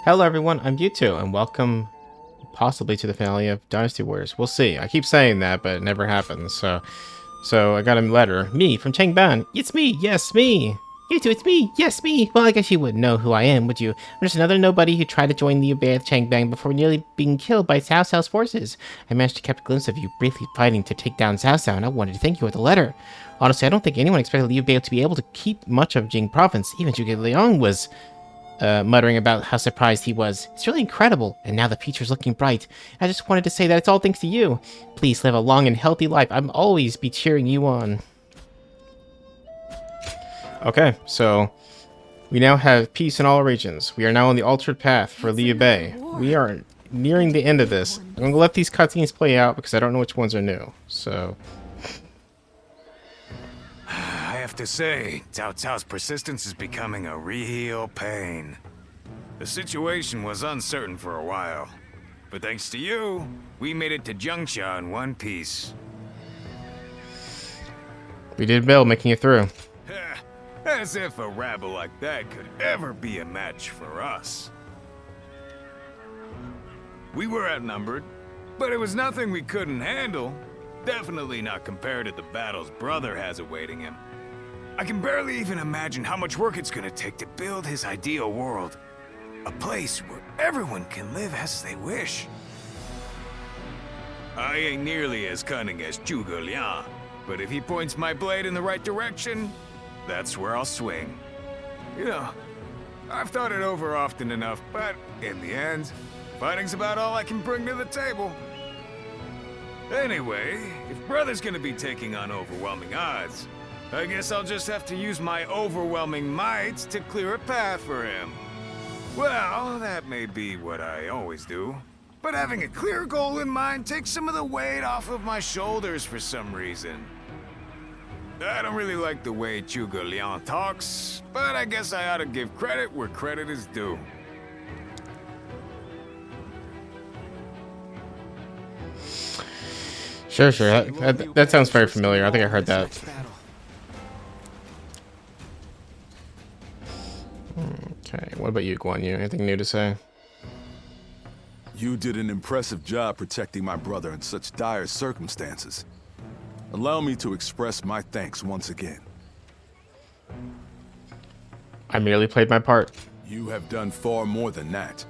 Hello everyone, I'm Yutu, and welcome possibly to the finale of Dynasty Warriors. We'll see. I keep saying that, but it never happens. So I got a letter. Me, from Changban. It's me, yes, me. Yutu, it's me, yes, me. Well, I guess you wouldn't know who I am, would you? I'm just another nobody who tried to join Liu Bei at Changbang before nearly being killed by Cao Cao's forces. I managed to catch a glimpse of you briefly fighting to take down Cao Cao, and I wanted to thank you with a letter. Honestly, I don't think anyone expected Liu Bei to be able to keep much of Jing province. Even Zhuge Liang was muttering about how surprised he was. It's really incredible, and now the future's looking bright. I just wanted to say that it's all thanks to you. Please live a long and healthy life. I'm always be cheering you on. Okay, so we now have peace in all regions. We are now on the altered path for Liu Bei. We are nearing the end of this. I'm going to let these cutscenes play out because I don't know which ones are new. So I have to say, Cao Cao's persistence is becoming a real pain. The situation was uncertain for a while, but thanks to you, we made it to Zhangjiao in one piece. we did well making it through. As if a rabble like that could ever be a match for us. We were outnumbered, but it was nothing we couldn't handle. Definitely not compared to the battles brother has awaiting him. I can barely even imagine how much work it's gonna take to build his ideal world. A place where everyone can live as they wish. I ain't nearly as cunning as Zhuge Liang, but if he points my blade in the right direction, that's where I'll swing. You know, I've thought it over often enough, but in the end, fighting's about all I can bring to the table. Anyway, if brother's gonna be taking on overwhelming odds, I guess I'll just have to use my overwhelming might to clear a path for him. Well, that may be what I always do, but having a clear goal in mind takes some of the weight off of my shoulders for some reason. I don't really like the way Zhuge Liang talks, but I guess I ought to give credit where credit is due. Sure. That sounds very familiar. I think I heard that. Okay, what about you, Guan Yu? Anything new to say? You did an impressive job protecting my brother in such dire circumstances. Allow me to express my thanks once again. I merely played my part. You have done far more than that.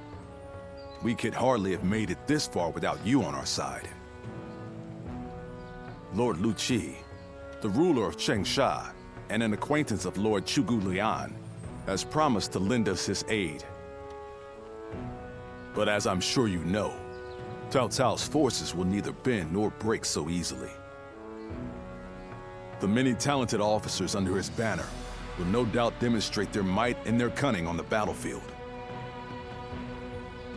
We could hardly have made it this far without you on our side. Lord Lu Qi, the ruler of Chengsha, and an acquaintance of Lord Zhuge Liang, has promised to lend us his aid. But as I'm sure you know, Cao Cao's forces will neither bend nor break so easily. The many talented officers under his banner will no doubt demonstrate their might and their cunning on the battlefield.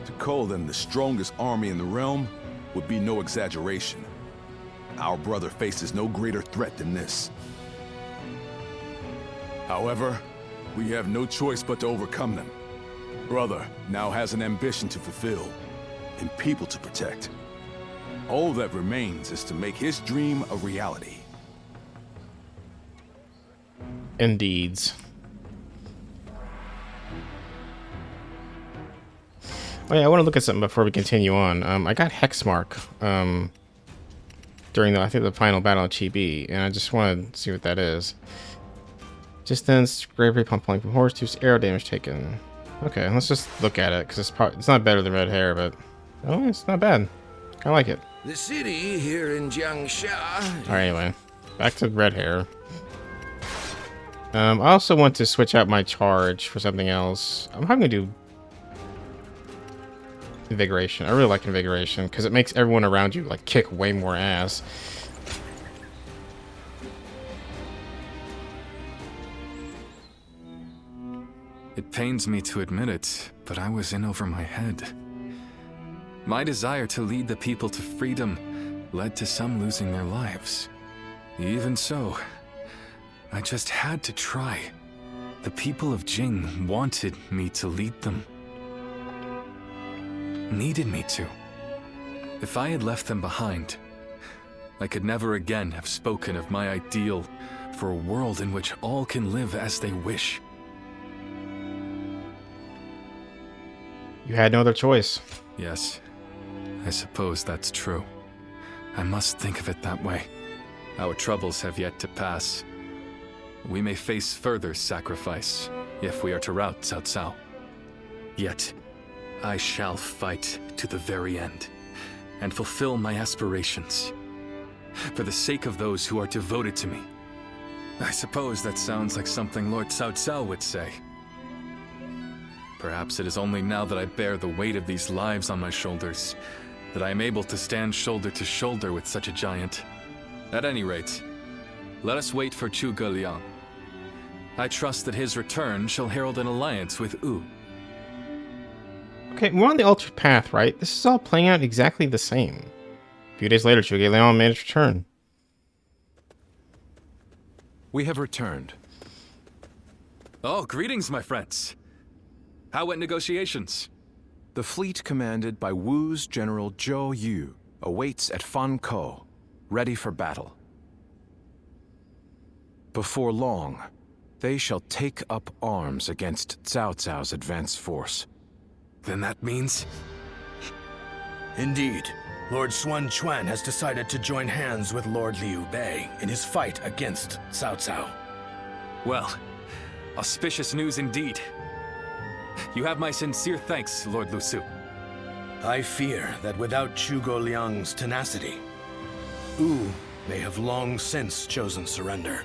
To call them the strongest army in the realm would be no exaggeration. Our brother faces no greater threat than this. However, we have no choice but to overcome them. Brother now has an ambition to fulfill and people to protect. All that remains is to make his dream a reality. Indeed. Oh yeah, I want to look at something before we continue on. I got Hexmark during I think the final battle of Chibi, and I just want to see what that is. Distance, bravery, pump point from horse, 2 arrow damage taken. Okay, let's just look at it because it's not better than red hair, but oh, it's not bad. I like it. The city here in Jiangxia. All right, anyway, back to red hair. I also want to switch out my charge for something else. I'm probably gonna do invigoration. I really like invigoration because it makes everyone around you like kick way more ass. It pains me to admit it, but I was in over my head. My desire to lead the people to freedom led to some losing their lives. Even so, I just had to try. The people of Jing wanted me to lead them. Needed me to. If I had left them behind, I could never again have spoken of my ideal for a world in which all can live as they wish. You had no other choice. Yes, I suppose that's true. I must think of it that way. Our troubles have yet to pass. We may face further sacrifice if we are to rout Cao Cao. Yet, I shall fight to the very end and fulfill my aspirations for the sake of those who are devoted to me. I suppose that sounds like something Lord Cao Cao would say. Perhaps it is only now that I bear the weight of these lives on my shoulders that I am able to stand shoulder to shoulder with such a giant. At any rate, let us wait for Zhuge Liang. I trust that his return shall herald an alliance with Wu. Okay, we're on the altered path, right? This is all playing out exactly the same. A few days later, Zhuge Liang made his return. We have returned. Oh, greetings, my friends. How went negotiations? The fleet commanded by Wu's General Zhou Yu awaits at Fankou, ready for battle. Before long, they shall take up arms against Cao Cao's advance force. Then that means... Indeed, Lord Xuan Chuan has decided to join hands with Lord Liu Bei in his fight against Cao Cao. Well, auspicious news indeed. You have my sincere thanks, Lord Lu Su. I fear that without Zhuge Liang's tenacity, Wu may have long since chosen surrender.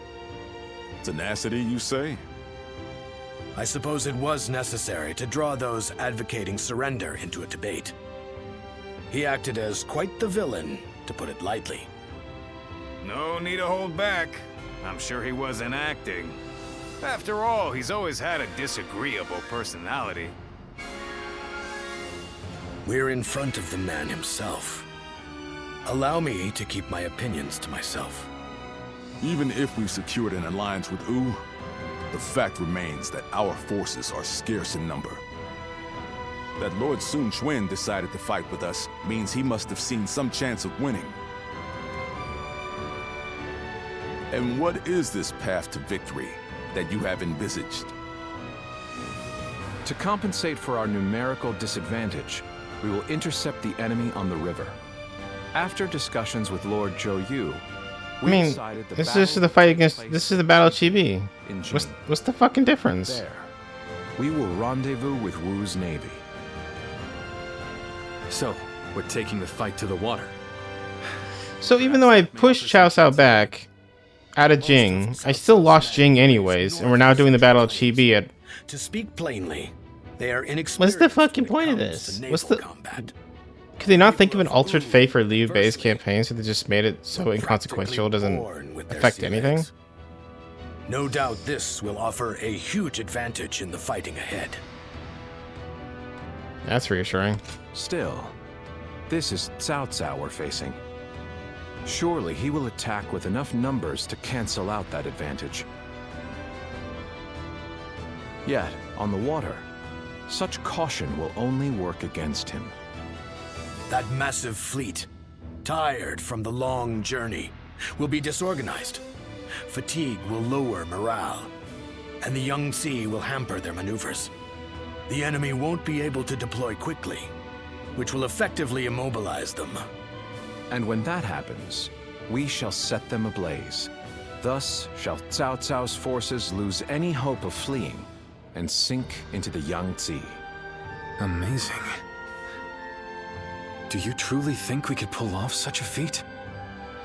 Tenacity, you say? I suppose it was necessary to draw those advocating surrender into a debate. He acted as quite the villain, to put it lightly. No need to hold back. I'm sure he wasn't acting. After all, he's always had a disagreeable personality. We're in front of the man himself. Allow me to keep my opinions to myself. Even if we secured an alliance with Wu, the fact remains that our forces are scarce in number. That Lord Sun Quan decided to fight with us means he must have seen some chance of winning. And what is this path to victory that you have envisaged? To compensate for our numerical disadvantage, we will intercept the enemy on the river. After discussions with Lord Zhou Yu, we decided the this is the fight against... This is the Battle of Chibi. in June. What's the fucking difference? There, we will rendezvous with Wu's navy. So, we're taking the fight to the water. So even though I pushed Cao Cao back out of Jing, I still lost Jing anyways, and we're now doing the Battle of Chibi at... To speak plainly, they are inexperienced. What's the fucking when it point of comes this? to What's naval the... combat. Could they not think of an altered fate for Liu Bei's campaign, so they just made it so inconsequential it doesn't Born with their affect sea anything? legs. No doubt this will offer a huge advantage in the fighting ahead. That's reassuring. Still, this is Cao Cao we're facing. Surely he will attack with enough numbers to cancel out that advantage. Yet, on the water, such caution will only work against him. That massive fleet, tired from the long journey, will be disorganized. Fatigue will lower morale, and the Yangtze will hamper their maneuvers. The enemy won't be able to deploy quickly, which will effectively immobilize them. And when that happens, we shall set them ablaze. Thus shall Cao Cao's forces lose any hope of fleeing and sink into the Yangtze. Amazing. Do you truly think we could pull off such a feat?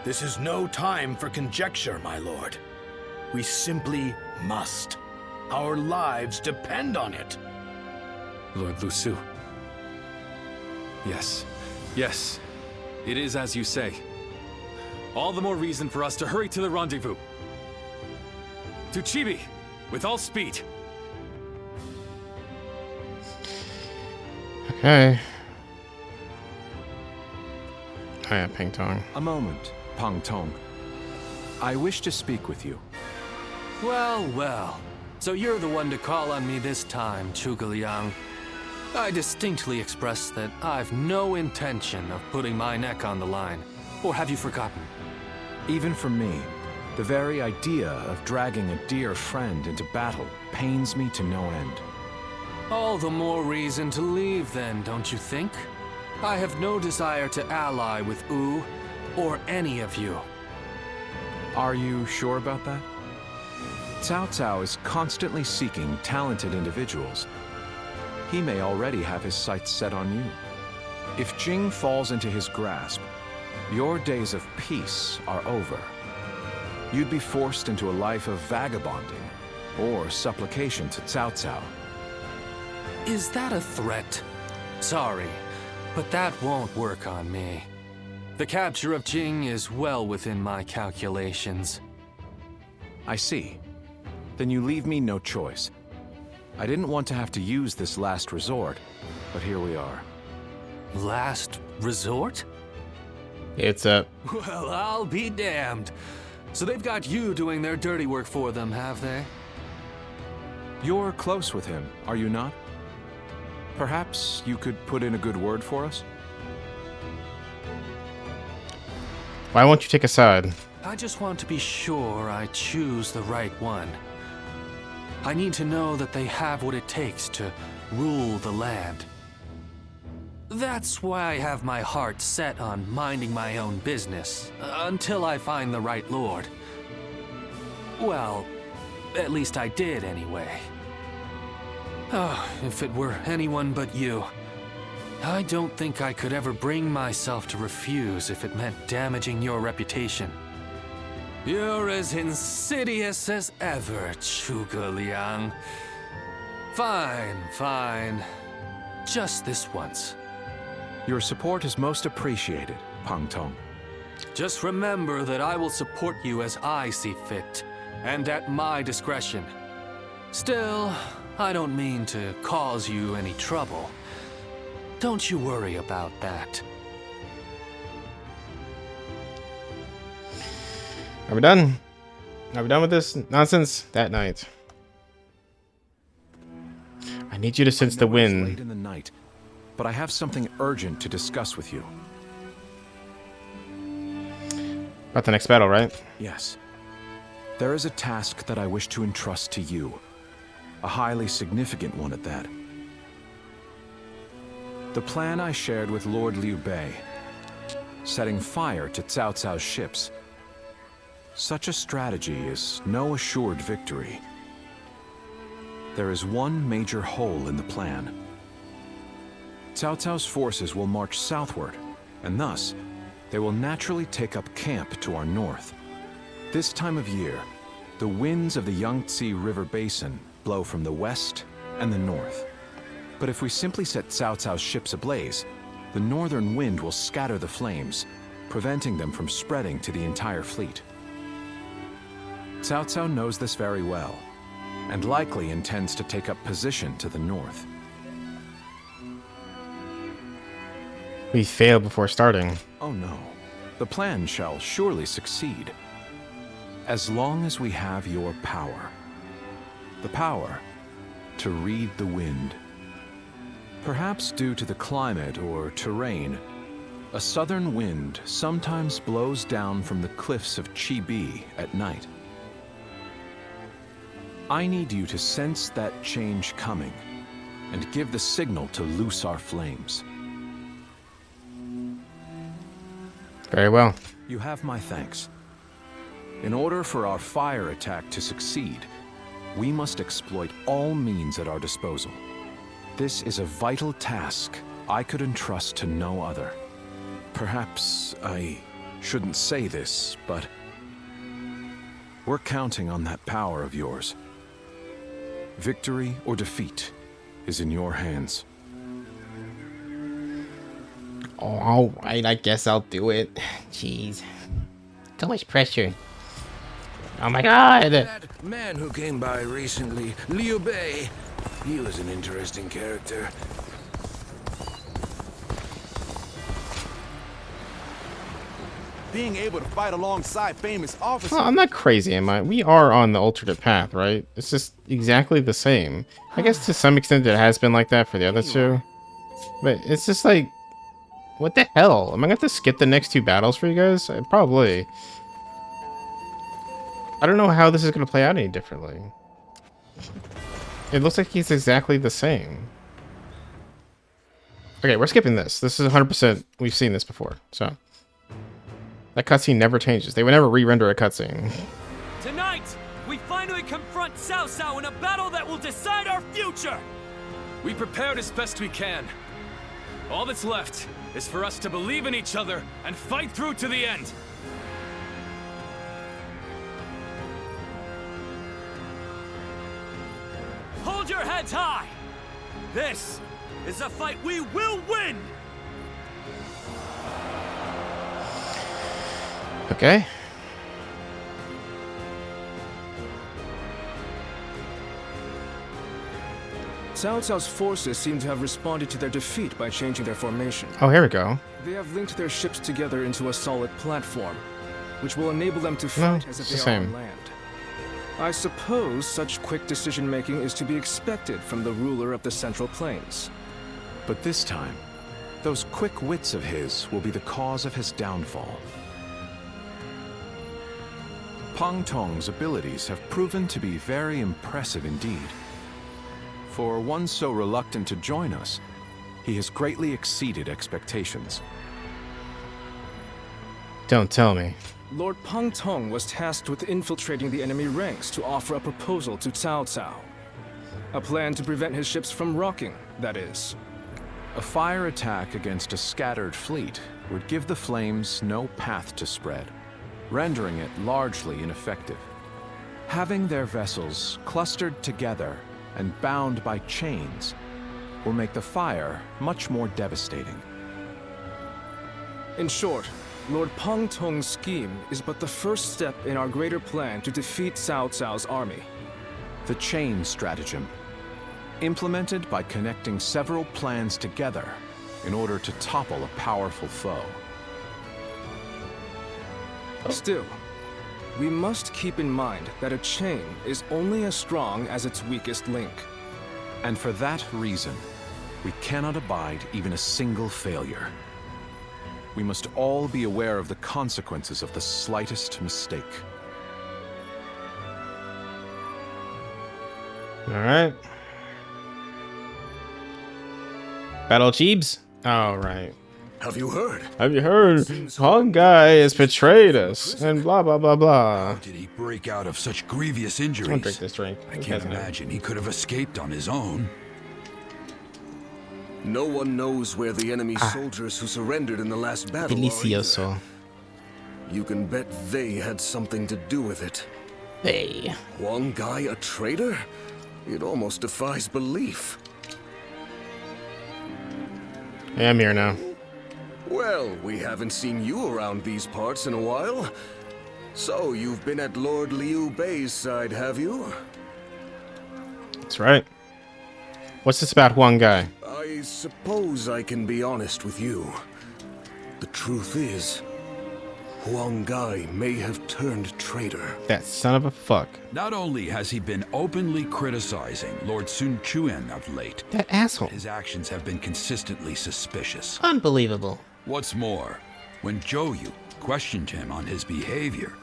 This is no time for conjecture, my lord. We simply must. Our lives depend on it. Lord Lu Su. Yes. Yes. It is as you say. All the more reason for us to hurry to the rendezvous. To Chibi, with all speed. Okay. Oh yeah, Ping Tong. A moment, Pang Tong. I wish to speak with you. Well, well. So you're the one to call on me this time, Zhuge Liang. I distinctly expressed that I've no intention of putting my neck on the line. Or have you forgotten? Even for me, the very idea of dragging a dear friend into battle pains me to no end. All the more reason to leave then, don't you think? I have no desire to ally with Wu or any of you. Are you sure about that? Cao Cao is constantly seeking talented individuals. He may already have his sights set on you. If Jing falls into his grasp, your days of peace are over. You'd be forced into a life of vagabonding or supplication to Cao Cao. Is that a threat? Sorry, but that won't work on me. The capture of Jing is well within my calculations. I see. Then you leave me no choice. I didn't want to have to use this last resort, but here we are. Last resort? It's a... Well, I'll be damned. So they've got you doing their dirty work for them, have they? You're close with him, are you not? Perhaps you could put in a good word for us? Why won't you take a side? I just want to be sure I choose the right one. I need to know that they have what it takes to rule the land. That's why I have my heart set on minding my own business, until I find the right lord. Well, at least I did anyway. Oh, if it were anyone but you. I don't think I could ever bring myself to refuse if it meant damaging your reputation. You're as insidious as ever, Zhuge Liang. Fine, fine. Just this once. Your support is most appreciated, Pang Tong. Just remember that I will support you as I see fit, and at my discretion. Still, I don't mean to cause you any trouble. Don't you worry about that. Are we done? Are we done with this nonsense? That night. I need you to sense the I know it's late wind. in the night, but I have something urgent to discuss with you. About the next battle, right? Yes. There is a task that I wish to entrust to you. A highly significant one at that. The plan I shared with Lord Liu Bei, setting fire to Cao Cao's ships. Such a strategy is no assured victory. There is one major hole in the plan. Cao Cao's forces will march southward, and thus, they will naturally take up camp to our north. This time of year, the winds of the Yangtze River Basin blow from the west and the north. But if we simply set Cao Cao's ships ablaze, the northern wind will scatter the flames, preventing them from spreading to the entire fleet. Cao Cao knows this very well, and likely intends to take up position to the north. We failed before starting. Oh no, the plan shall surely succeed. As long as we have your power. The power to read the wind. Perhaps due to the climate or terrain, a southern wind sometimes blows down from the cliffs of Chibi at night. I need you to sense that change coming and give the signal to loose our flames. Very well. You have my thanks. In order for our fire attack to succeed, we must exploit all means at our disposal. This is a vital task I could entrust to no other. Perhaps I shouldn't say this, but we're counting on that power of yours. Victory or defeat is in your hands. Oh, all right, I guess I'll do it. Jeez. So much pressure. Oh my god! That man who came by recently, Liu Bei, he was an interesting character. Being able to fight alongside famous officers. Well, I'm not crazy, am I? We are on the alternate path, right? It's just exactly the same. I guess to some extent it has been like that for the other two. But it's just like... What the hell? Am I going to have to skip the next two battles for you guys? Probably. I don't know how this is going to play out any differently. It looks like he's exactly the same. Okay, we're skipping this. This is 100%. We've seen this before, so that cutscene never changes. They would never re-render a cutscene. Tonight, we finally confront Cao Cao in a battle that will decide our future! We prepared as best we can. All that's left is for us to believe in each other and fight through to the end. Hold your heads high! This is a fight we will win! Okay. Cao Cao's forces seem to have responded to their defeat by changing their formation. Oh, here we go. They have linked their ships together into a solid platform, which will enable them to No, fight as if it's they the are on same. land. I suppose such quick decision-making is to be expected from the ruler of the Central Plains. But this time, those quick wits of his will be the cause of his downfall. Pang Tong's abilities have proven to be very impressive indeed. For one so reluctant to join us, he has greatly exceeded expectations. Don't tell me. Lord Pang Tong was tasked with infiltrating the enemy ranks to offer a proposal to Cao Cao. A plan to prevent his ships from rocking, that is. A fire attack against a scattered fleet would give the flames no path to spread, rendering it largely ineffective. Having their vessels clustered together and bound by chains will make the fire much more devastating. In short, Lord Pang Tong's scheme is but the first step in our greater plan to defeat Cao Cao's army. The chain stratagem, implemented by connecting several plans together in order to topple a powerful foe. Still, we must keep in mind that a chain is only as strong as its weakest link. And for that reason, we cannot abide even a single failure. We must all be aware of the consequences of the slightest mistake. Alright. Battle Jeebs? Alright. Have you heard? Have you heard? Hong Guy has betrayed us, and blah blah blah blah. How did he break out of such grievous injuries? Don't drink this drink. I can't imagine he could have escaped on his own. No one knows where the enemy soldiers who surrendered in the last battle are Delicioso. either. You can bet they had something to do with it. Hey. Huang Guy a traitor? It almost defies belief. Yeah, I'm here now. Well, we haven't seen you around these parts in a while. So, you've been at Lord Liu Bei's side, have you? That's right. What's this about Huang Guy? I suppose I can be honest with you. The truth is, Huang Guy may have turned traitor. That son of a fuck. Not only has he been openly criticizing Lord Sun Quan of late, That asshole. his actions have been consistently suspicious. Unbelievable. What's more, when Zhou Yu questioned him on his behavior,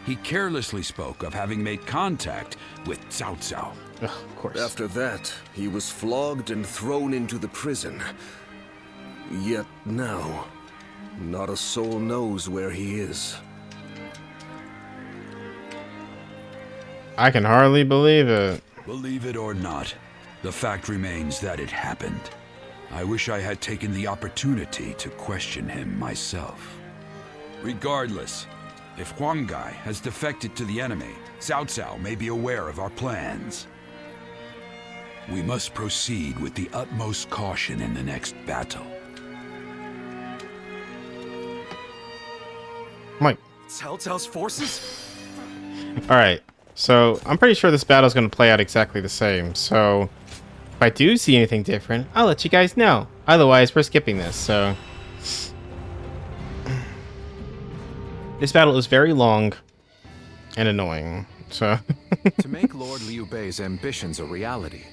he carelessly spoke of having made contact with Cao Cao. Ugh, of course. After that, he was flogged and thrown into the prison. Yet now, not a soul knows where he is. I can hardly believe it. Believe it or not, the fact remains that it happened. I wish I had taken the opportunity to question him myself. Regardless, if Huang Guy has defected to the enemy, Cao Cao may be aware of our plans. We must proceed with the utmost caution in the next battle. Mike. Cao Cao's forces? Alright. So, I'm pretty sure this battle's going to play out exactly the same. So, if I do see anything different, I'll let you guys know. Otherwise, we're skipping this, so... This battle is very long and annoying, so... To make Lord Liu Bei's ambitions a reality,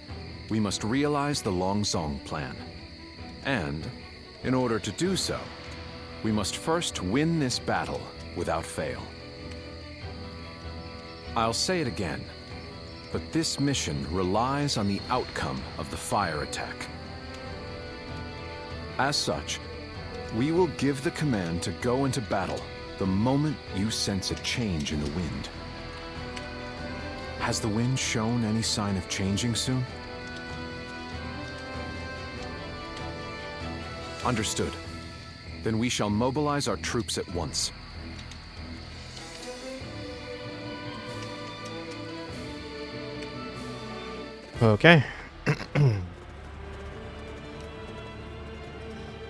we must realize the Longzong plan. And, in order to do so, we must first win this battle without fail. I'll say it again. but this mission relies on the outcome of the fire attack. As such, we will give the command to go into battle the moment you sense a change in the wind. Has the wind shown any sign of changing soon? Understood. Then we shall mobilize our troops at once. Okay.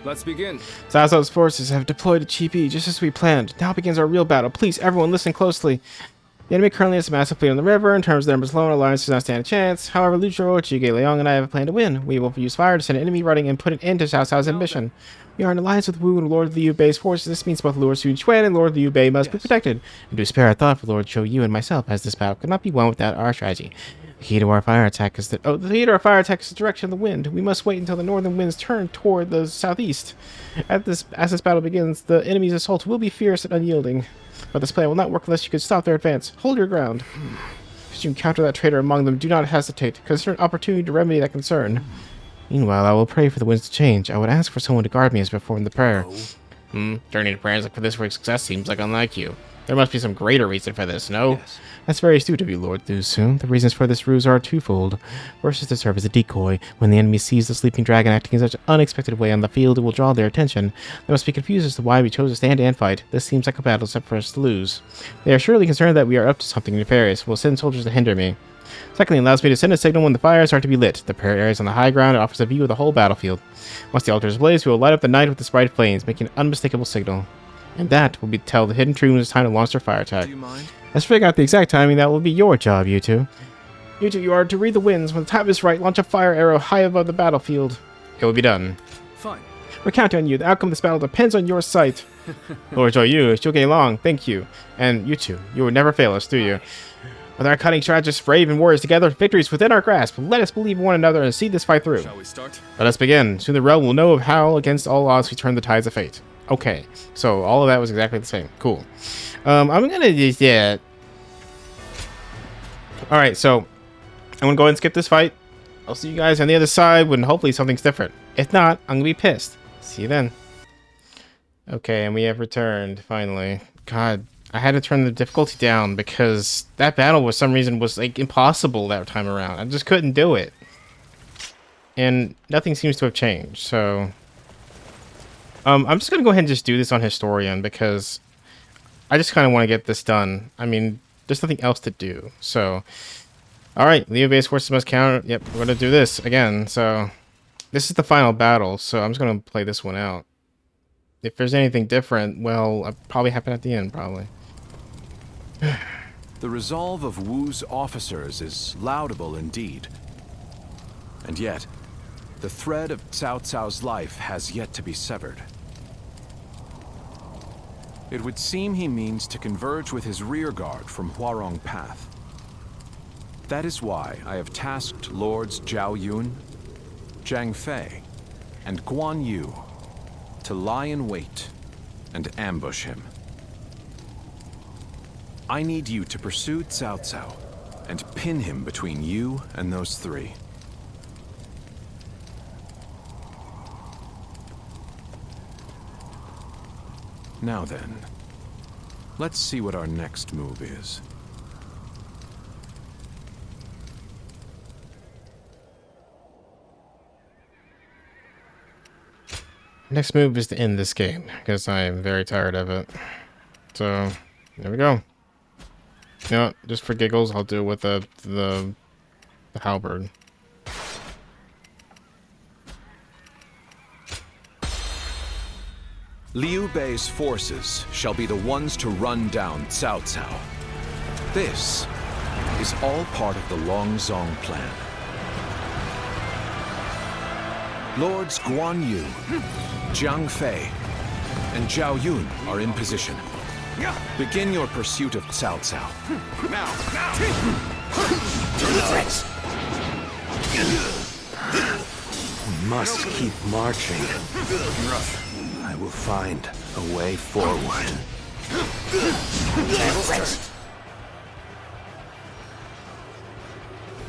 Let's begin. Cao Cao's forces have deployed to Chibi just as we planned. Now begins our real battle. Please, everyone, listen closely. The enemy currently has a massive fleet on the river. In terms of numbers alone, our alliance does not stand a chance. However, Liu Zhou, Zhuge Liang, and I have a plan to win. We will use fire to send an enemy running and put an end to Cao Cao's ambition. We are in alliance with Wu and Lord Liu Bei's forces. This means both Lord Sun Quan and Lord Liu Bei must be protected. And to spare a thought for Lord Zhou Yu and myself, as this battle could not be won without our strategy. The key to our fire attack is the direction of the wind. We must wait until the northern winds turn toward the southeast. As this battle begins, the enemy's assault will be fierce and unyielding. But this plan will not work unless you can stop their advance. Hold your ground. If you encounter that traitor among them, do not hesitate. Consider an opportunity to remedy that concern. Meanwhile, I will pray for the winds to change. I would ask for someone to guard me as I perform the prayer. Journey to prayers like for this for success seems like unlike you. There must be some greater reason for this, no? Yes. That's very astute of you, Lord Liu Su. The reasons for this ruse are twofold. First is to serve as a decoy. When the enemy sees the sleeping dragon acting in such an unexpected way on the field, it will draw their attention. They must be confused as to why we chose to stand and fight. This seems like a battle set for us to lose. They are surely concerned that we are up to something nefarious. We'll send soldiers to hinder me. Secondly, it allows me to send a signal when the fires are to be lit. The prayer area is on the high ground and offers a view of the whole battlefield. Once the altar is ablaze, we will light up the night with its bright flames, making an unmistakable signal. And that will be tell the hidden troops it's time to launch their fire attack. Do you mind? Let's figure out the exact timing. That will be your job, you two. You two, you are to read the winds. When the time is right, launch a fire arrow high above the battlefield. It will be done. Fine. We're counting on you. The outcome of this battle depends on your sight. Lord Zhou Yu, Zhuge Liang, thank you. And you two, you will never fail us, do you? With our cutting strategists, brave and warriors together, victory is within our grasp. Let us believe in one another and see this fight through. Shall we start? Let us begin. Soon the realm will know of how, against all odds, we turn the tides of fate. Okay, so all of that was exactly the same. Cool. I'm gonna just, yeah. Alright, so I'm gonna go ahead and skip this fight. I'll see you guys on the other side when hopefully something's different. If not, I'm gonna be pissed. See you then. Okay, and we have returned, finally. God, I had to turn the difficulty down because that battle for some reason was like impossible that time around. I just couldn't do it. And nothing seems to have changed, so I'm just gonna go ahead and just do this on Historian because I just kind of want to get this done. I mean, there's nothing else to do. So, all right, Liu Bei's forces must counter. Yep, we're gonna do this again. So, this is the final battle. So I'm just gonna play this one out. If there's anything different, well, it'll probably happen at the end, probably. The resolve of Wu's officers is laudable indeed. And yet, the thread of Cao Cao's life has yet to be severed. It would seem he means to converge with his rearguard from Huarong Path. That is why I have tasked Lords Zhao Yun, Zhang Fei, and Guan Yu to lie in wait and ambush him. I need you to pursue Cao Cao and pin him between you and those three. Now then, let's see what our next move is. Next move is to end this game because I am very tired of it. So, there we go. You know what? Just for giggles, I'll do it with the halberd. Liu Bei's forces shall be the ones to run down Cao Cao. This is all part of the Longzong plan. Lords Guan Yu, Zhang Fei, and Zhao Yun are in position. Begin your pursuit of Cao Cao. Now! We must keep marching. I will find a way forward.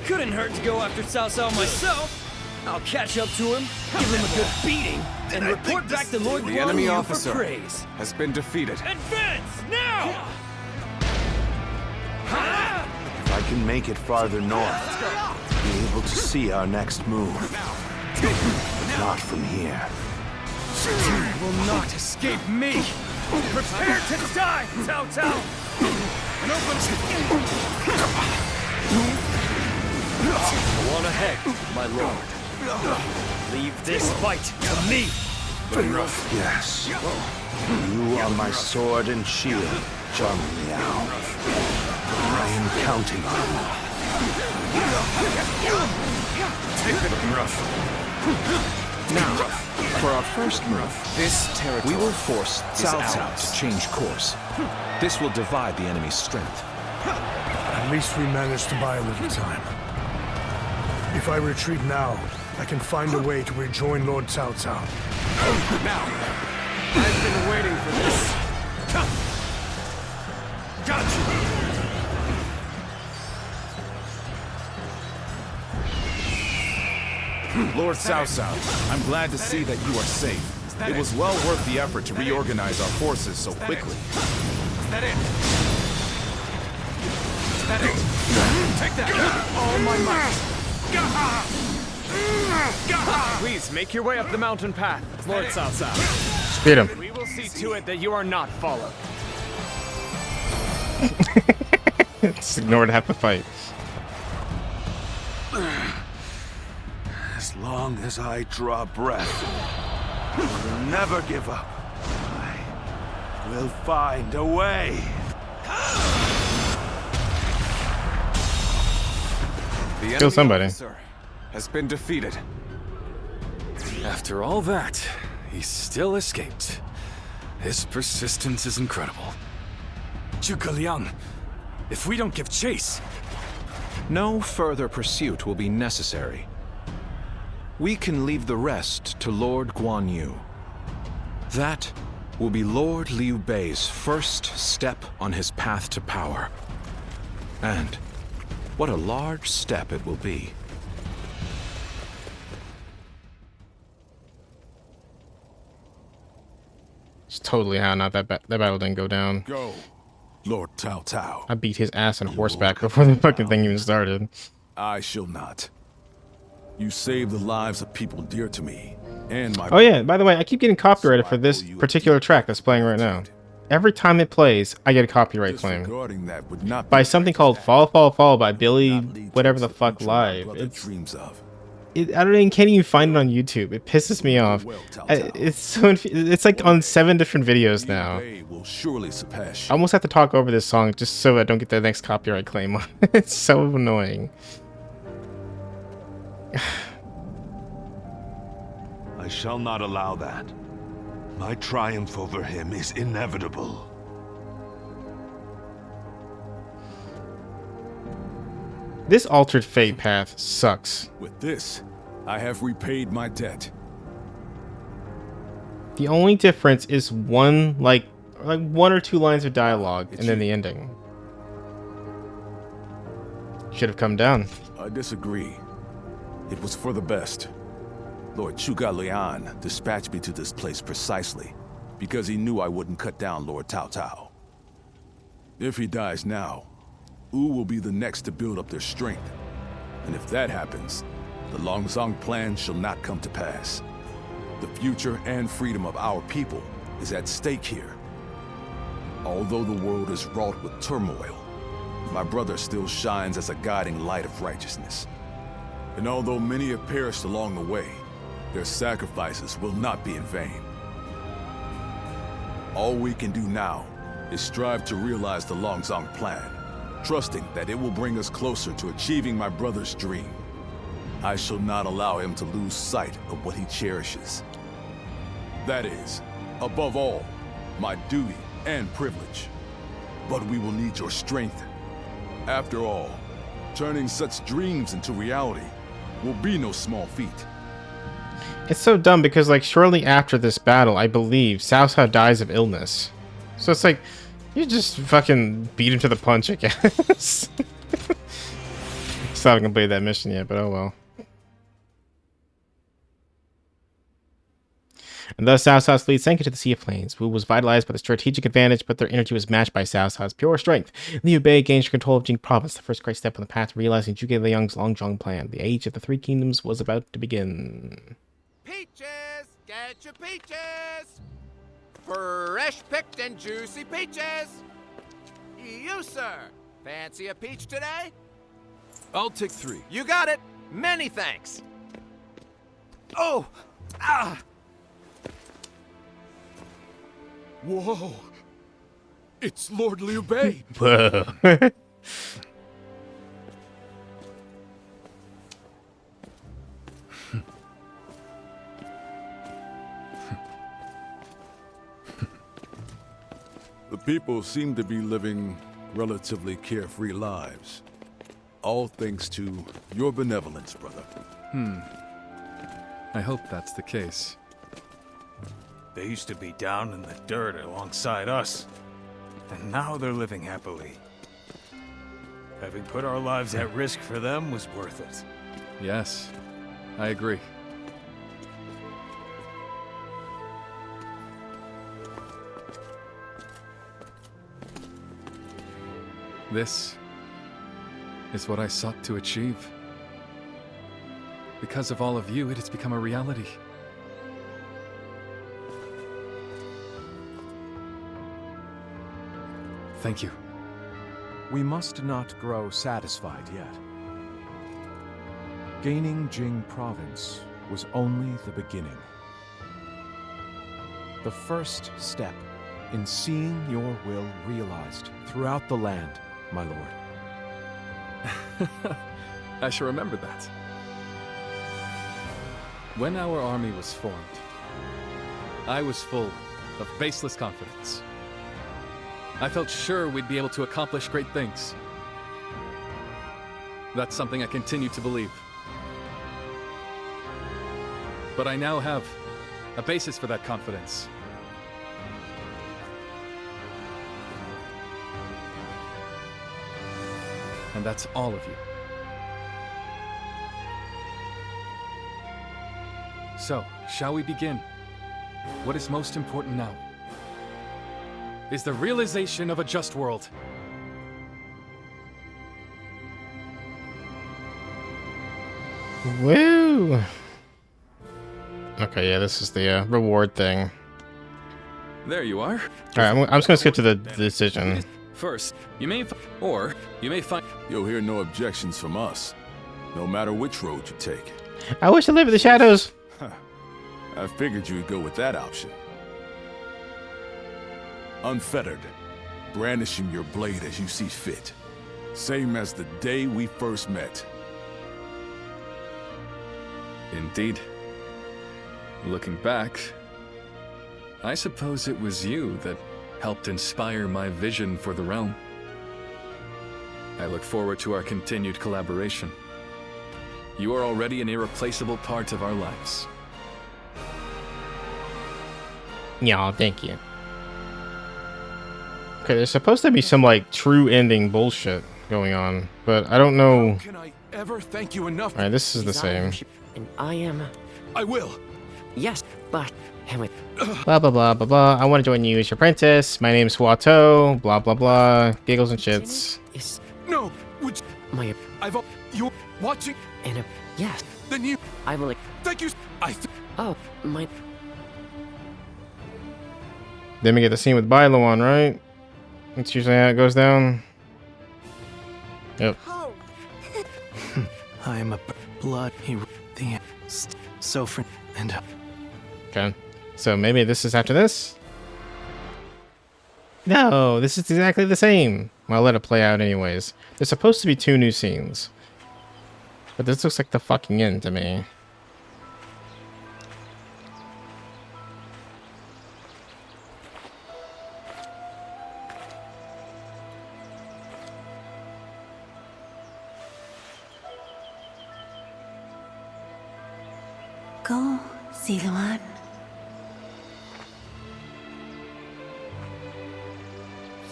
Couldn't hurt to go after Cao Cao myself. I'll catch up to him, give him a good beating, and report back to Lord The enemy Guan Yu officer for praise. has been defeated. Advance now! If I can make it farther north, be able to see our next move. But not from here. You will not escape me! Prepare to die, Cao Cao! Go on ahead, my lord. Leave this fight to me! Yes. You are my sword and shield, Zhang Jiao. I am counting on you. Take it, rough. Now, for our first move, this territory, we will force Cao Cao to change course. This will divide the enemy's strength. At least we managed to buy a little time. If I retreat now, I can find a way to rejoin Lord Cao Cao. Now, I've been waiting for this. Gotcha! Lord Cao Cao, I'm glad to see that you are safe. It was well worth the effort to reorganize our forces so quickly. Is that it? Is that it? Take that! All my might! Please make your way up the mountain path, Lord Cao Cao. Speed him. We will see to it that you are not followed. Just ignored half the fight. As long as I draw breath, I will never give up. I will find a way. The enemy Kill somebody. officer has been defeated. After all that, he still escaped. His persistence is incredible. Zhuge Liang, if we don't give chase... No further pursuit will be necessary. We can leave the rest to Lord Guan Yu. That will be Lord Liu Bei's first step on his path to power. And what a large step it will be. It's totally how not that that battle didn't go down. Go, Lord Cao Cao. I beat his ass on horseback before the fucking thing even started. I shall not. You saved the lives of people dear to me, and my... Oh yeah, by the way, I keep getting copyrighted for this particular track that's playing right now. Every time it plays, I get a copyright claim. That would not By something called Fall Fall Fall by Billy whatever the fuck live. I don't even can't even find it on YouTube. It pisses me off. It's like on 7 different videos now. I almost have to talk over this song just so I don't get the next copyright claim on it. It's so annoying. I shall not allow that. My triumph over him is inevitable. This altered fate path sucks. With this, I have repaid my debt. The only difference is one like 1 or 2 lines of dialogue and then the ending. Should have come down. I disagree. It was for the best. Lord Zhuge Liang dispatched me to this place precisely because he knew I wouldn't cut down Lord Cao Cao. If he dies now, Wu will be the next to build up their strength. And if that happens, the Longzong plan shall not come to pass. The future and freedom of our people is at stake here. Although the world is wrought with turmoil, my brother still shines as a guiding light of righteousness. And although many have perished along the way, their sacrifices will not be in vain. All we can do now is strive to realize the Longzong plan, trusting that it will bring us closer to achieving my brother's dream. I shall not allow him to lose sight of what he cherishes. That is, above all, my duty and privilege. But we will need your strength. After all, turning such dreams into reality will be no small feat. It's so dumb because like shortly after this battle, I believe Cao Cao dies of illness. So it's like you just fucking beat him to the punch, I guess. Still haven't completed that mission yet, but oh well. And thus Cao Cao's fleet sank into the Sea of Flames. Wu was vitalized by the strategic advantage, but their energy was matched by Cao Cao's pure strength. Liu Bei gained control of Jing province, the first great step on the path to realizing Zhuge Liang's Longzhong plan. The age of the Three Kingdoms was about to begin. Peaches! Get your peaches! Fresh picked and juicy peaches! You, sir! Fancy a peach today? I'll take 3. You got it! Many thanks! Oh! Ah! Whoa! It's Lord Liu Bei! Whoa. The people seem to be living relatively carefree lives. All thanks to your benevolence, brother. I hope that's the case. They used to be down in the dirt alongside us, and now they're living happily. Having put our lives at risk for them was worth it. Yes, I agree. This is what I sought to achieve. Because of all of you, it has become a reality. Thank you. We must not grow satisfied yet. Gaining Jing province was only the beginning. The first step in seeing your will realized throughout the land, my lord. I shall remember that. When our army was formed, I was full of baseless confidence. I felt sure we'd be able to accomplish great things. That's something I continue to believe. But I now have a basis for that confidence. And that's all of you. So, shall we begin? What is most important now is the realization of a just world. Woo! Okay, yeah, this is the reward thing. There you are. Alright, I'm just gonna skip to the decision. First, you may find... You'll hear no objections from us, no matter which road you take. I wish I lived in the shadows. I figured you'd go with that option. Unfettered, brandishing your blade as you see fit. Same as the day we first met. Indeed. Looking back, I suppose it was you that helped inspire my vision for the realm. I look forward to our continued collaboration. You are already an irreplaceable part of our lives. Yeah, thank you. Okay, there's supposed to be some, like, true ending bullshit going on, but I don't know. How can I ever thank you enough? Alright, this is the same. And I am... I will. Yes, but... Blah, blah, blah, blah, blah. I want to join you as your apprentice. My name's Huato. Blah, blah, blah. Giggles and shits. No, would my... you're watching? And yes. Then you... I will... Thank you. Oh, my... Then we get the scene with Ziluan, right? That's usually how it goes down. Yep. I am a blood. The so for and. Okay. So maybe this is after this? No, this is exactly the same. I'll let it play out anyways. There's supposed to be 2 new scenes. But this looks like the fucking end to me. Go, Ziluan.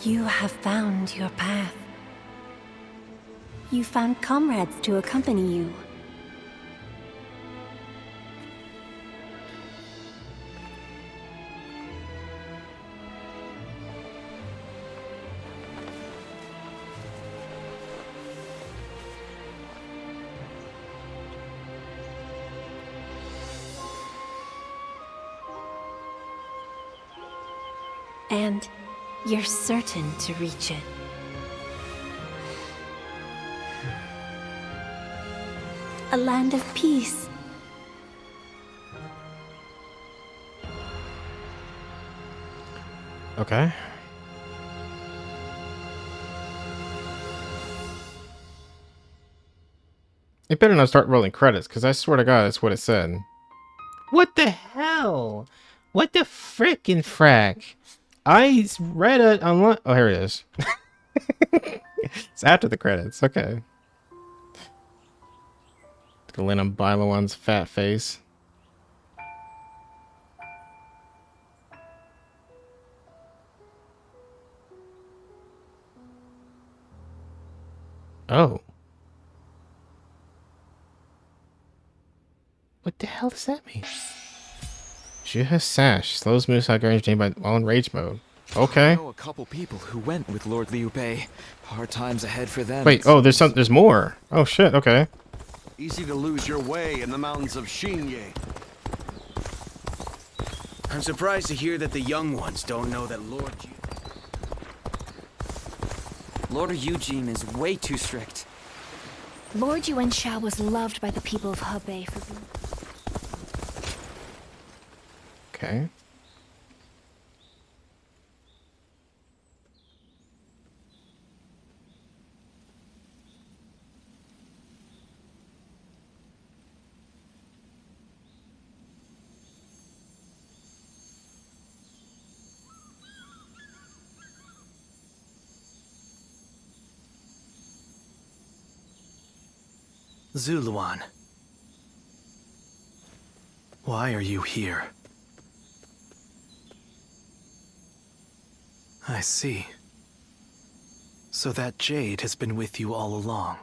You have found your path. You found comrades to accompany you. And you're certain to reach it. A land of peace. Okay. It better not start rolling credits, because I swear to God, that's what it said. What the hell? What the frickin' frack? I read it online. Oh, here it is. It's after the credits. Okay. Galena Bilawan's fat face. Oh. What the hell does that mean? Juha's sash slows moves out range by while in rage mode. Okay. I know a couple people who went with Lord Liu Bei. Hard times ahead for them. Wait, oh, there's more. Oh shit, okay. Easy to lose your way in the mountains of Xinye. I'm surprised to hear that the young ones don't know that Lord Eugene is way too strict. Lord Yuanshao was loved by the people of Hebei for being... Okay. Ziluan. Why are you here? I see. So that jade has been with you all along.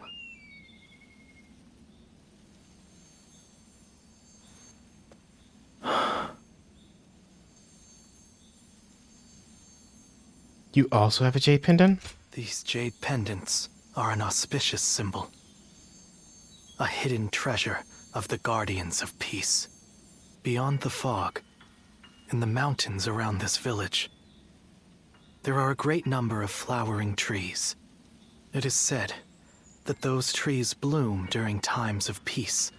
You also have a jade pendant? These jade pendants are an auspicious symbol. A hidden treasure of the Guardians of Peace. Beyond the fog, in the mountains around this village, there are a great number of flowering trees. It is said that those trees bloom during times of peace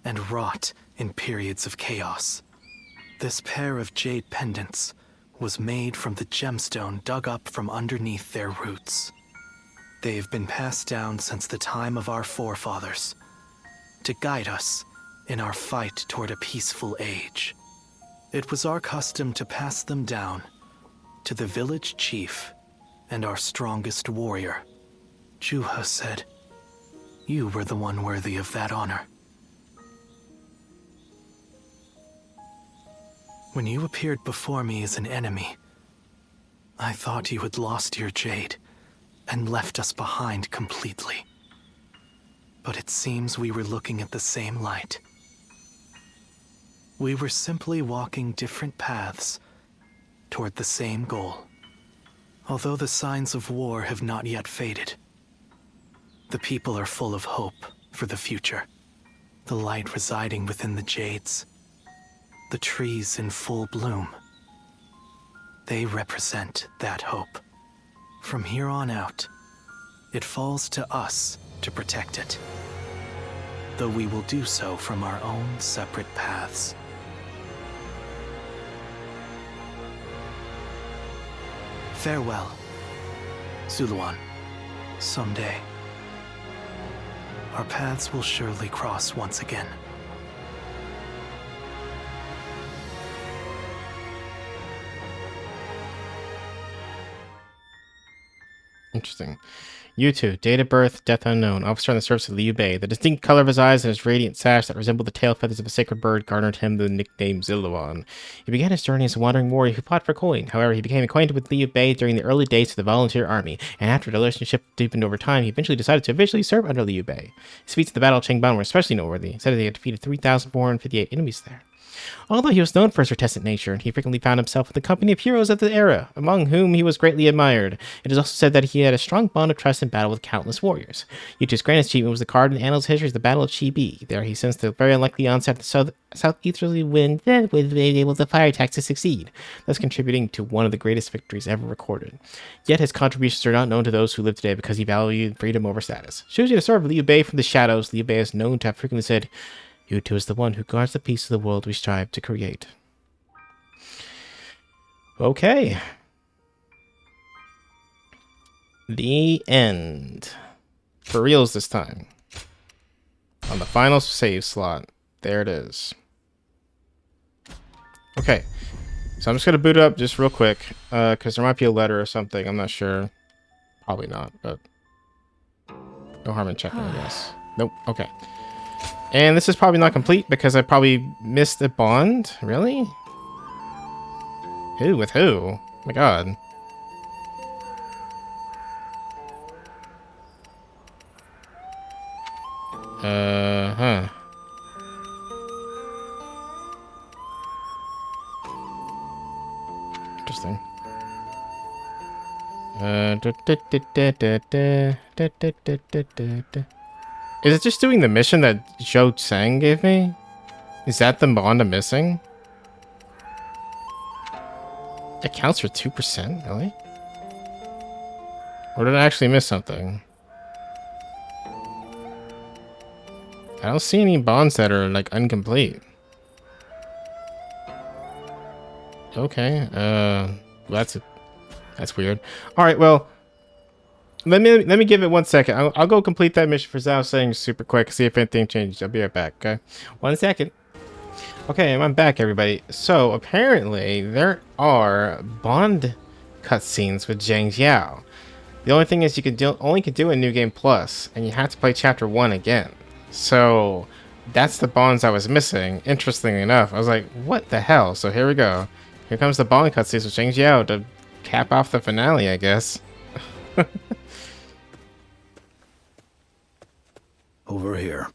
and rot in periods of chaos. This pair of jade pendants was made from the gemstone dug up from underneath their roots. They have been passed down since the time of our forefathers to guide us in our fight toward a peaceful age. It was our custom to pass them down to the village chief and our strongest warrior. Juha said, you were the one worthy of that honor. When you appeared before me as an enemy, I thought you had lost your jade and left us behind completely. But it seems we were looking at the same light. We were simply walking different paths toward the same goal. Although the signs of war have not yet faded, the people are full of hope for the future. The light residing within the jades, the trees in full bloom, they represent that hope. From here on out, it falls to us to protect it, though we will do so from our own separate paths. Farewell, Ziluan. Someday, our paths will surely cross once again. Interesting. Yutu, date of birth, death unknown. Officer on the service of Liu Bei. The distinct color of his eyes and his radiant sash that resembled the tail feathers of a sacred bird garnered him the nickname Ziluan. He began his journey as a wandering warrior who fought for coin. However, he became acquainted with Liu Bei during the early days of the volunteer army, and after the relationship deepened over time, he eventually decided to officially serve under Liu Bei. His feats at the Battle of Changban were especially noteworthy. He said that he had defeated 3,458 enemies there. Although he was known for his reticent nature, he frequently found himself in the company of heroes of the era, among whom he was greatly admired. It is also said that he had a strong bond of trust in battle with countless warriors. Yutu's greatest achievement was the card in the annals of history of the Battle of Chibi. There he sensed the very unlikely onset of the southeasterly wind that would enable the fire attacks to succeed, thus contributing to one of the greatest victories ever recorded. Yet his contributions are not known to those who live today because he valued freedom over status. Choosing to serve Liu Bei from the shadows, Liu Bei is known to have frequently said, Yutu is the one who guards the peace of the world we strive to create. Okay. The end. For reals this time. On the final save slot. There it is. Okay. So I'm just going to boot it up just real quick. Because there might be a letter or something. I'm not sure. Probably not, but no harm in checking, I guess. Nope. Okay. And this is probably not complete because I probably missed a bond. Really? Who? With who? Oh my god. Huh. Interesting. Is it just doing the mission that Zhou Tsang gave me? Is that the bond I'm missing? It counts for 2%, really? Or did I actually miss something? I don't see any bonds that are, like, incomplete. Okay, that's weird. Alright, well, let me give it 1 second. I'll go complete that mission for Zhao Tsang super quick, see if anything changed. I'll be right back, okay? 1 second. Okay, I'm back, everybody. So, apparently, there are bond cutscenes with Zhang Jiao. The only thing is you can only do in New Game Plus, and you have to play Chapter 1 again. So, that's the bonds I was missing, interestingly enough. I was like, what the hell? So here we go. Here comes the bond cutscenes with Zhang Jiao to cap off the finale, I guess. Over here.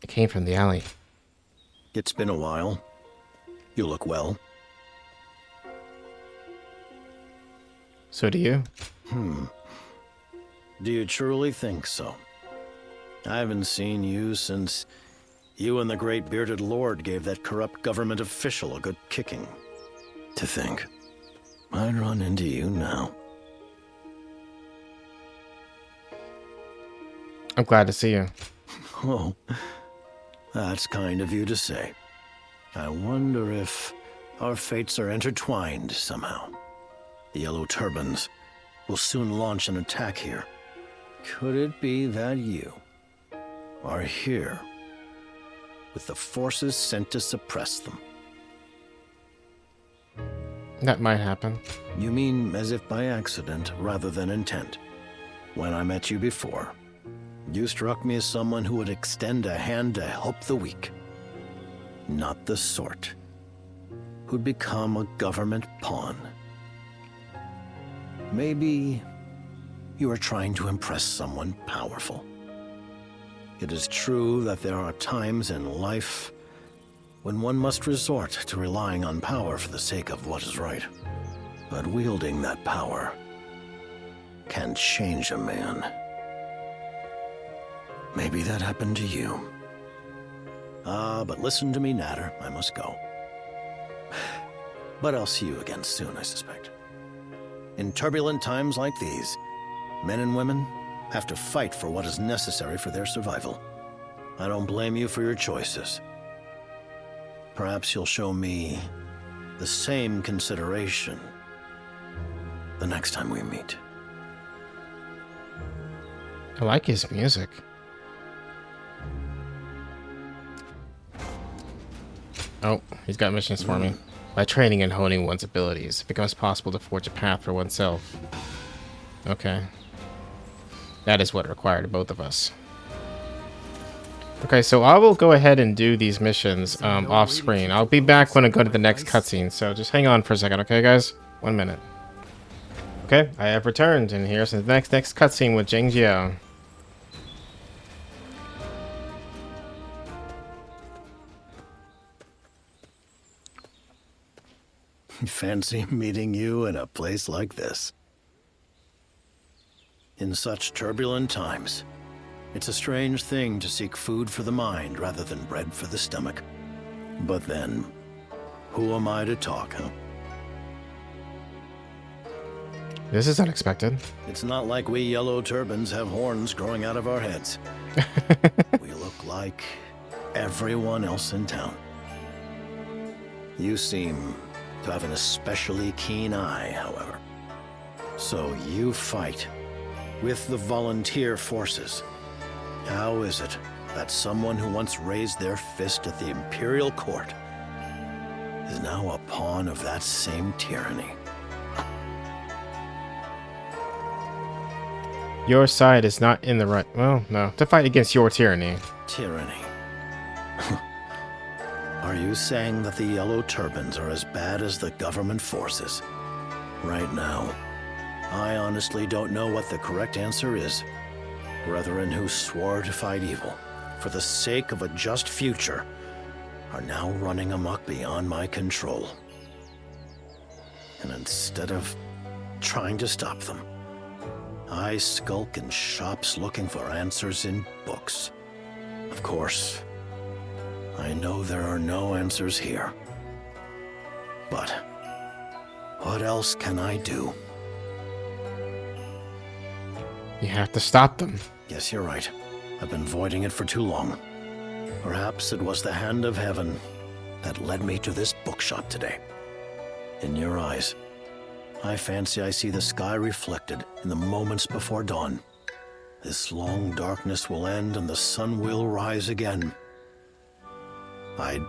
It came from the alley. It's been a while. You look well. So do you. Do you truly think so? I haven't seen you since you and the great bearded lord gave that corrupt government official a good kicking. To think, I'd run into you now. I'm glad to see you. Oh, that's kind of you to say. I wonder if our fates are intertwined somehow. The Yellow Turbans will soon launch an attack here. Could it be that you are here with the forces sent to suppress them? That might happen. You mean as if by accident rather than intent? When I met you before, you struck me as someone who would extend a hand to help the weak. Not the sort who'd become a government pawn. Maybe you are trying to impress someone powerful. It is true that there are times in life when one must resort to relying on power for the sake of what is right. But wielding that power can change a man. Maybe that happened to you. But listen to me, Natter. I must go. But I'll see you again soon, I suspect. In turbulent times like these, men and women have to fight for what is necessary for their survival. I don't blame you for your choices. Perhaps you'll show me the same consideration the next time we meet. I like his music. Oh, he's got missions for me. By training and honing one's abilities, it becomes possible to forge a path for oneself. Okay. That is what required of both of us. Okay, so I will go ahead and do these missions off screen. I'll be back when I go to the next cutscene, so just hang on for a second, okay guys? 1 minute. Okay, I have returned, and here's the next cutscene with Zhang Jiao. Fancy meeting you in a place like this. In such turbulent times, it's a strange thing to seek food for the mind rather than bread for the stomach. But then, who am I to talk, huh? This is unexpected. It's not like we yellow turbans have horns growing out of our heads. We look like everyone else in town. You seem to have an especially keen eye, however. So you fight with the volunteer forces. How is it that someone who once raised their fist at the Imperial Court is now a pawn of that same tyranny? Your side is not in the right... Well, no. To fight against your tyranny. Tyranny. Are you saying that the Yellow Turbans are as bad as the government forces? Right now, I honestly don't know what the correct answer is. Brethren who swore to fight evil for the sake of a just future are now running amok beyond my control. And instead of trying to stop them, I skulk in shops looking for answers in books. Of course, I know there are no answers here. But what else can I do? You have to stop them. Yes, you're right. I've been voiding it for too long. Perhaps it was the hand of heaven that led me to this bookshop today. In your eyes, I fancy I see the sky reflected in the moments before dawn. This long darkness will end and the sun will rise again. I'd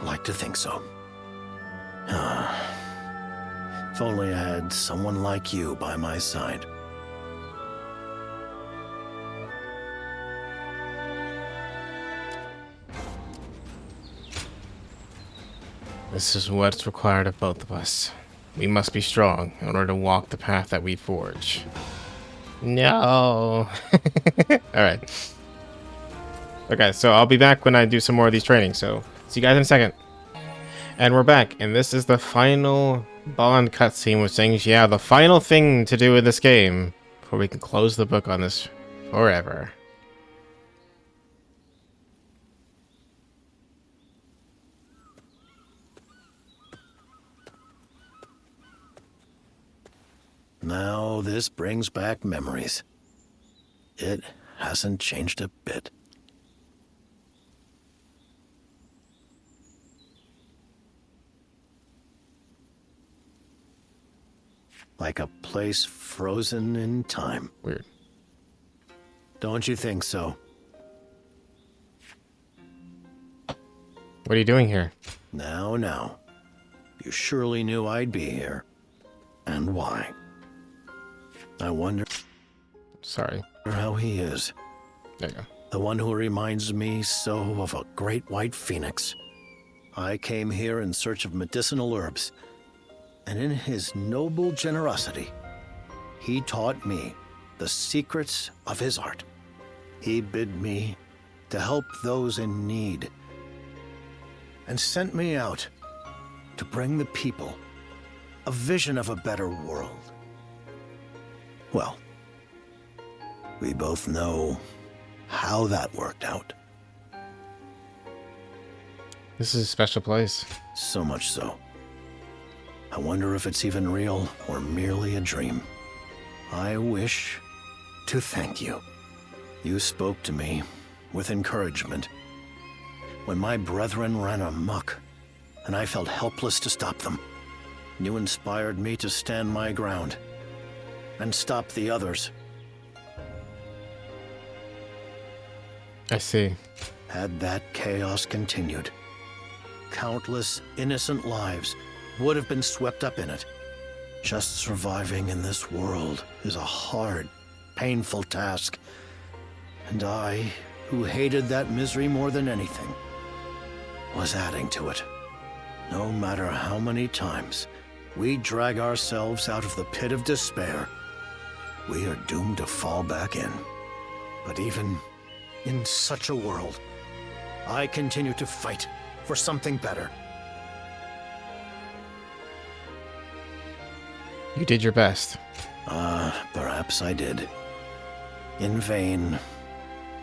like to think so. If only I had someone like you by my side. This is what's required of both of us. We must be strong in order to walk the path that we forge. No. Alright. Okay, so I'll be back when I do some more of these trainings, so see you guys in a second. And we're back, and this is the final Bond cutscene with Zhang Jiao, the final thing to do in this game before we can close the book on this forever. Now this brings back memories. It hasn't changed a bit. Like a place frozen in time. Weird. Don't you think so? What are you doing here? Now. You surely knew I'd be here. And why? I wonder... Sorry. How he is. There you go. The one who reminds me so of a great white phoenix. I came here in search of medicinal herbs, and in his noble generosity, he taught me the secrets of his art. He bid me to help those in need, and sent me out to bring the people a vision of a better world. Well, we both know how that worked out. This is a special place. So much so. I wonder if it's even real or merely a dream. I wish to thank you. You spoke to me with encouragement when my brethren ran amok and I felt helpless to stop them. You inspired me to stand my ground and stop the others. I see. Had that chaos continued, Countless innocent lives would have been swept up in it. Just surviving in this world is a hard, painful task. And I, who hated that misery more than anything, was adding to it. No matter how many times we drag ourselves out of the pit of despair, we are doomed to fall back in. But even in such a world, I continue to fight for something better. You did your best. Perhaps I did. In vain,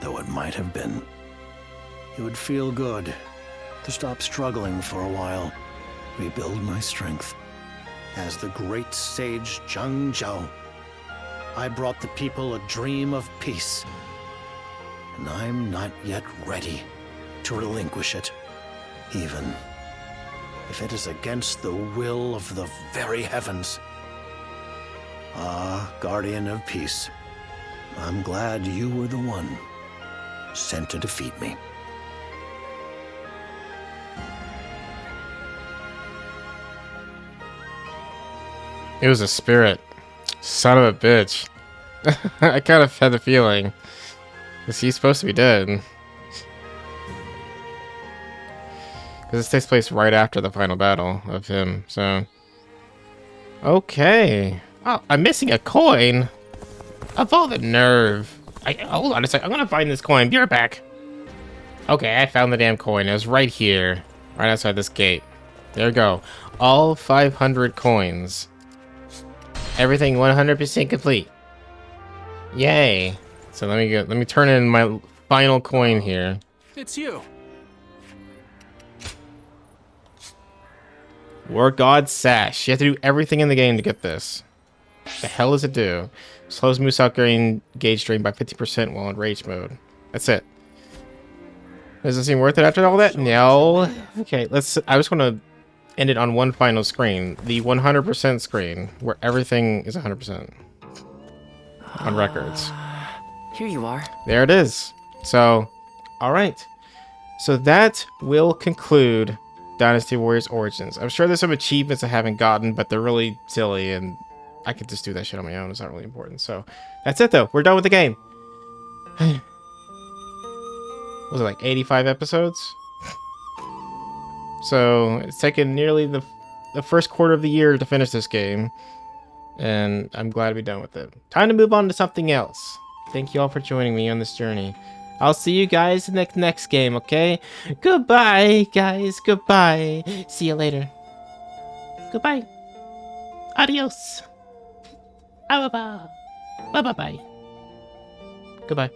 though it might have been. It would feel good to stop struggling for a while, rebuild my strength. As the great sage Zhang Jiao, I brought the people a dream of peace. And I'm not yet ready to relinquish it, even if it is against the will of the very heavens. Ah, Guardian of Peace, I'm glad you were the one sent to defeat me. It was a spirit. Son of a bitch. I kind of had the feeling. Because he's supposed to be dead. Because this takes place right after the final battle of him, so... Okay. Oh, I'm missing a coin! Of all the nerve. Hold on a sec, I'm gonna find this coin. Be right back. Okay, I found the damn coin. It was right here. Right outside this gate. There we go. All 500 coins. Everything 100% complete. Yay. So let me turn in my final coin here. It's you. War God Sash. You have to do everything in the game to get this. The hell does it do? Slows Musou gauge drain by 50% while in rage mode. That's it. Does it seem worth it after all that? No. Okay, I just want to end it on one final screen. The 100% screen, where everything is 100%. On records. Here you are. There it is. So, alright. So that will conclude Dynasty Warriors Origins. I'm sure there's some achievements I haven't gotten, but they're really silly, and I could just do that shit on my own. It's not really important. So, that's it though. We're done with the game. Was it like 85 episodes? So, it's taken nearly the first quarter of the year to finish this game. And I'm glad to be done with it. Time to move on to something else. Thank you all for joining me on this journey. I'll see you guys in the next game, okay? Goodbye, guys. Goodbye. See you later. Goodbye. Adios. Bye-bye. Bye-bye. Goodbye.